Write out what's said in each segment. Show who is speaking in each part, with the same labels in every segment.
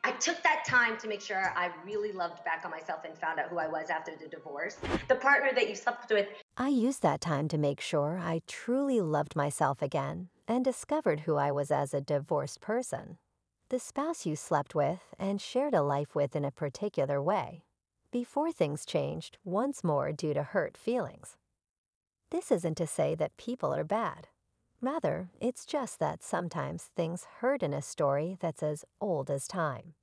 Speaker 1: I took that time to make sure I really loved back on myself and found out who I was after the divorce. The partner that you slept with.
Speaker 2: I used that time to make sure I truly loved myself again and discovered who I was as a divorced person. The spouse you slept with and shared a life with in a particular way, before things changed once more due to hurt feelings. This isn't to say that people are bad. Rather, it's just that sometimes things hurt in a story that's as old as time.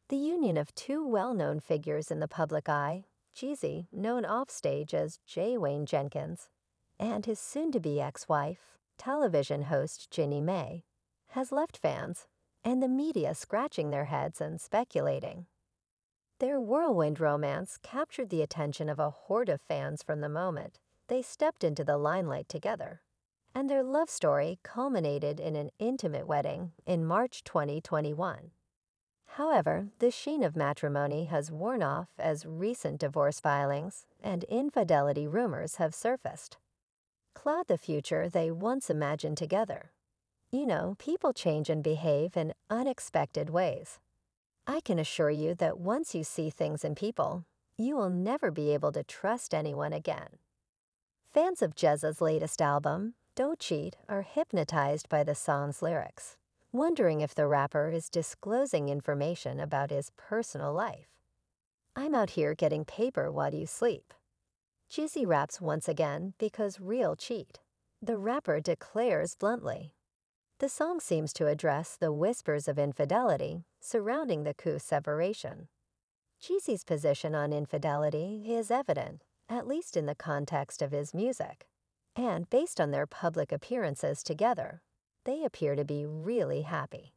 Speaker 2: The union of two well-known figures in the public eye, Jeezy, known offstage as J. Wayne Jenkins, and his soon-to-be ex-wife, television host Jeannie Mai, has left fans and the media scratching their heads and speculating. Their whirlwind romance captured the attention of a horde of fans from the moment they stepped into the limelight together, and their love story culminated in an intimate wedding in March 2021. However, the sheen of matrimony has worn off as recent divorce filings and infidelity rumors have surfaced. Cloud the future they once imagined together. You know, people change and behave in unexpected ways. I can assure you that once you see things in people, you will never be able to trust anyone again. Fans of Jezza's latest album, Don't Cheat, are hypnotized by the song's lyrics, wondering if the rapper is disclosing information about his personal life. I'm out here getting paper while you sleep. Jeezy raps once again because real cheat. The rapper declares bluntly. The song seems to address the whispers of infidelity surrounding the coup separation. Jeezy's position on infidelity is evident, at least in the context of his music. And based on their public appearances together, they appear to be really happy.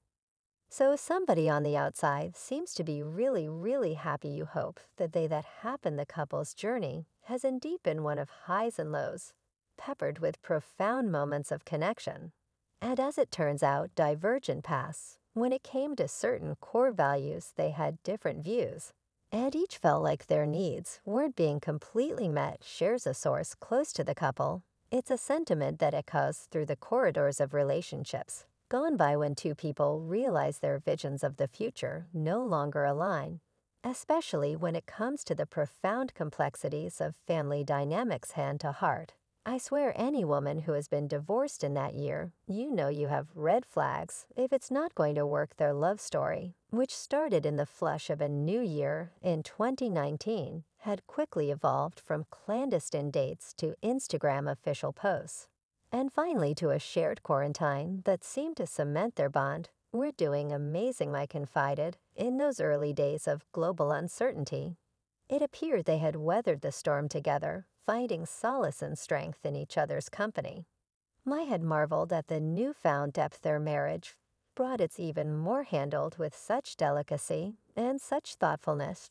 Speaker 2: So somebody on the outside seems to be really happy. You hope that that happened the couple's journey has indeed been one of highs and lows, peppered with profound moments of connection. And as it turns out, divergent paths. When it came to certain core values, they had different views, and each felt like their needs weren't being completely met, shares a source close to the couple. It's a sentiment that echoes through the corridors of relationships, gone by when two people realize their visions of the future no longer align, especially when it comes to the profound complexities of family dynamics hand to heart. I swear any woman who has been divorced in that year, you know you have red flags if it's not going to work. Their love story, which started in the flush of a new year in 2019, had quickly evolved from clandestine dates to Instagram official posts, and finally to a shared quarantine that seemed to cement their bond. We're doing amazing, Mai confided, in those early days of global uncertainty. It appeared they had weathered the storm together, finding solace and strength in each other's company. Mai had marveled at the newfound depth their marriage brought. It's even more handled with such delicacy and such thoughtfulness.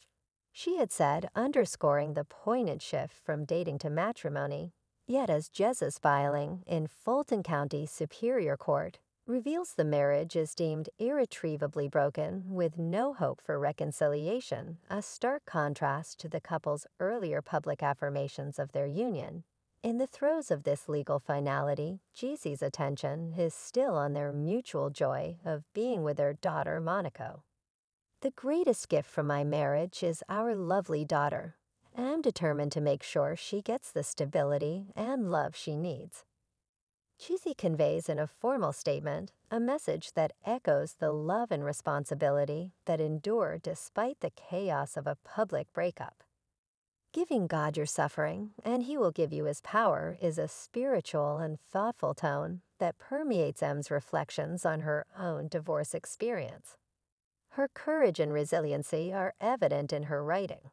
Speaker 2: She had said, underscoring the poignant shift from dating to matrimony. Yet as Jezza's filing in Fulton County Superior Court reveals, the marriage is deemed irretrievably broken with no hope for reconciliation, a stark contrast to the couple's earlier public affirmations of their union. In the throes of this legal finality, Jeezy's attention is still on their mutual joy of being with their daughter Monaco. The greatest gift from my marriage is our lovely daughter. I'm determined to make sure she gets the stability and love she needs. Jeezy conveys in a formal statement a message that echoes the love and responsibility that endure despite the chaos of a public breakup. Giving God your suffering, and He will give you His power, is a spiritual and thoughtful tone that permeates M's reflections on her own divorce experience. Her courage and resiliency are evident in her writing.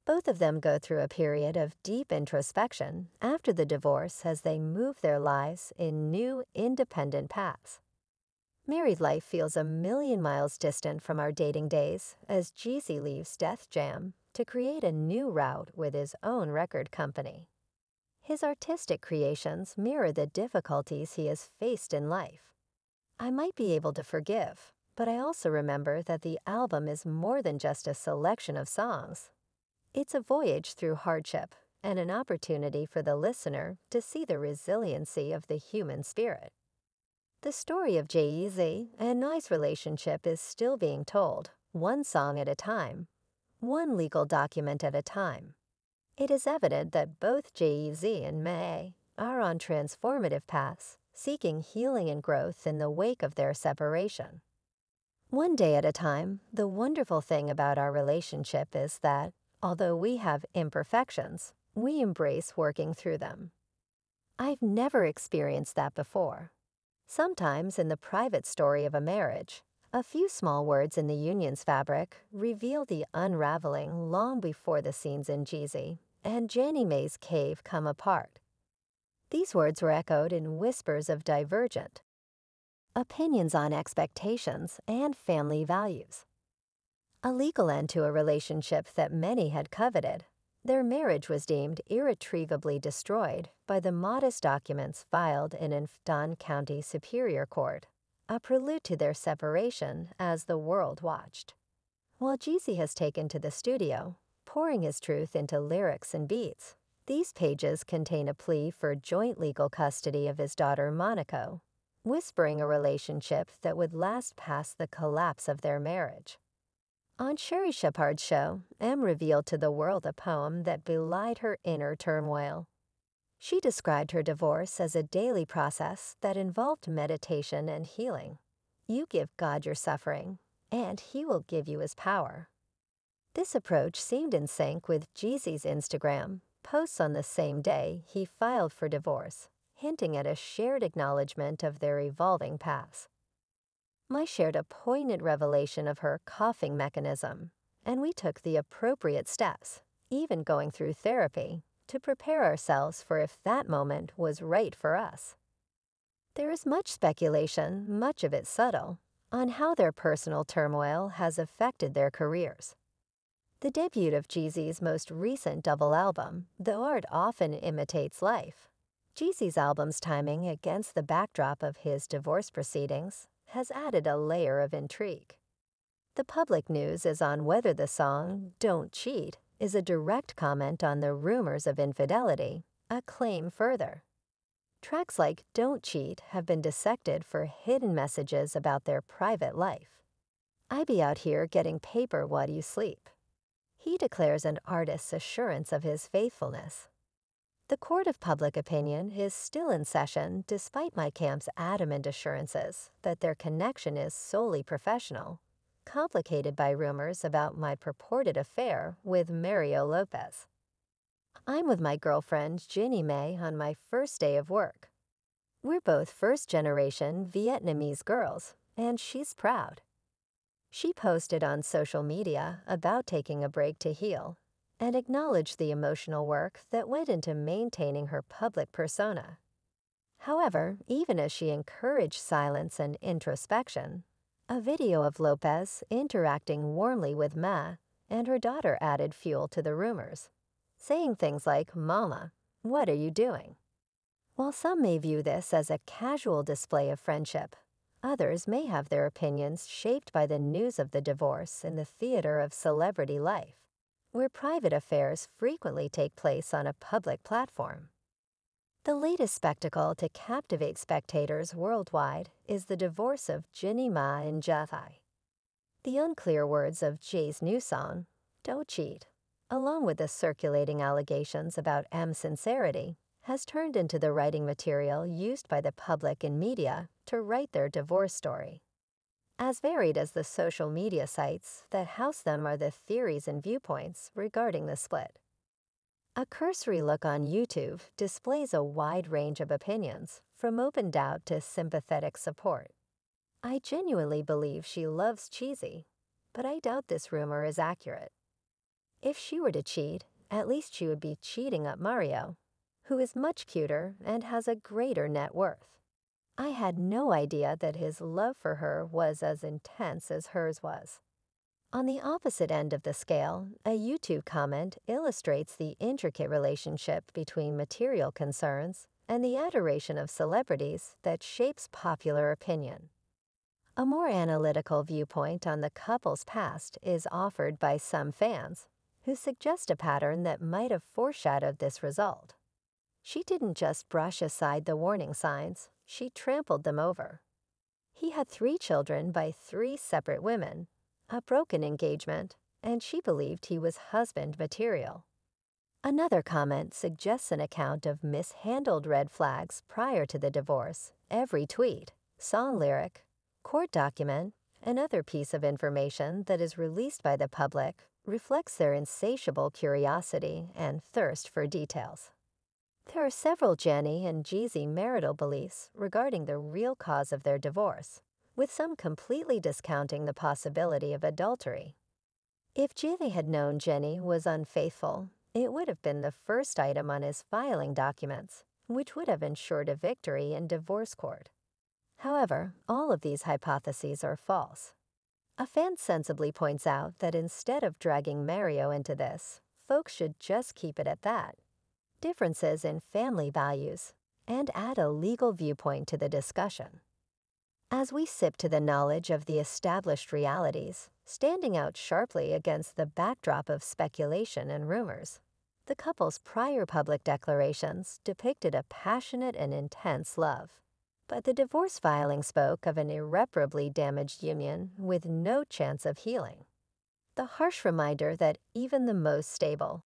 Speaker 2: Both of them go through a period of deep introspection after the divorce as they move their lives in new, independent paths. Married life feels a million miles distant from our dating days as Jeezy leaves Def Jam to create a new route with his own record company. His artistic creations mirror the difficulties he has faced in life. I might be able to forgive, but I also remember that the album is more than just a selection of songs. It's a voyage through hardship and an opportunity for the listener to see the resiliency of the human spirit. The story of Jeezy and Mai's relationship is still being told, one song at a time, one legal document at a time. It is evident that both Jeezy and Mai are on transformative paths, seeking healing and growth in the wake of their separation. One day at a time, the wonderful thing about our relationship is that, although we have imperfections, we embrace working through them. I've never experienced that before. Sometimes in the private story of a marriage, a few small words in the union's fabric reveal the unraveling long before the scenes in Jeezy and Jeannie Mai's cave come apart. These words were echoed in whispers of divergent opinions on expectations and family values. A legal end to a relationship that many had coveted. Their marriage was deemed irretrievably destroyed by the modest documents filed in Don County Superior Court, a prelude to their separation as the world watched. While Jeezy has taken to the studio, pouring his truth into lyrics and beats, these pages contain a plea for joint legal custody of his daughter Monaco, whispering a relationship that would last past the collapse of their marriage. On Sherry Shepard's show, M revealed to the world a poem that belied her inner turmoil. She described her divorce as a daily process that involved meditation and healing. You give God your suffering, and He will give you His power. This approach seemed in sync with Jeezy's Instagram posts on the same day he filed for divorce, hinting at a shared acknowledgement of their evolving paths. Mai shared a poignant revelation of her coughing mechanism, and we took the appropriate steps, even going through therapy, to prepare ourselves for if that moment was right for us. There is much speculation, much of it subtle, on how their personal turmoil has affected their careers. The debut of Jeezy's most recent double album, though art often imitates life. Jeezy's album's timing against the backdrop of his divorce proceedings has added a layer of intrigue. The public news is on whether the song Don't Cheat is a direct comment on the rumors of infidelity, a claim further. Tracks like Don't Cheat have been dissected for hidden messages about their private life. I be out here getting paper while you sleep. He declares an artist's assurance of his faithfulness. The court of public opinion is still in session despite my camp's adamant assurances that their connection is solely professional, complicated by rumors about my purported affair with Mario Lopez. I'm with my girlfriend Jeannie Mai on my first day of work. We're both first-generation Vietnamese girls, and she's proud. She posted on social media about taking a break to heal and acknowledged the emotional work that went into maintaining her public persona. However, even as she encouraged silence and introspection, a video of Lopez interacting warmly with Ma and her daughter added fuel to the rumors, saying things like, "Mama, what are you doing?" While some may view this as a casual display of friendship, others may have their opinions shaped by the news of the divorce in the theater of celebrity life, where private affairs frequently take place on a public platform. The latest spectacle to captivate spectators worldwide is the divorce of Jeannie Mai and Jeezy. The unclear words of Jay's new song, Don't Cheat, along with the circulating allegations about M's sincerity, has turned into the writing material used by the public and media to write their divorce story. As varied as the social media sites that house them are the theories and viewpoints regarding the split. A cursory look on YouTube displays a wide range of opinions, from open doubt to sympathetic support. I genuinely believe she loves Jeezy, but I doubt this rumor is accurate. If she were to cheat, at least she would be cheating up Mario, who is much cuter and has a greater net worth. I had no idea that his love for her was as intense as hers was. On the opposite end of the scale, a YouTube comment illustrates the intricate relationship between material concerns and the adoration of celebrities that shapes popular opinion. A more analytical viewpoint on the couple's past is offered by some fans, who suggest a pattern that might have foreshadowed this result. She didn't just brush aside the warning signs, she trampled them over. He had 3 children by 3 separate women, a broken engagement, and she believed he was husband material. Another comment suggests an account of mishandled red flags prior to the divorce. Every tweet, song lyric, court document, and other piece of information that is released by the public reflects their insatiable curiosity and thirst for details. There are several Jeannie and Jeezy marital beliefs regarding the real cause of their divorce, with some completely discounting the possibility of adultery. If Jeezy had known Jeannie was unfaithful, it would have been the first item on his filing documents, which would have ensured a victory in divorce court. However, all of these hypotheses are false. A fan sensibly points out that instead of dragging Mario into this, folks should just keep it at that. Differences in family values, and add a legal viewpoint to the discussion. As we sip to the knowledge of the established realities, standing out sharply against the backdrop of speculation and rumors, the couple's prior public declarations depicted a passionate and intense love. But the divorce filing spoke of an irreparably damaged union with no chance of healing. The harsh reminder that even the most stable,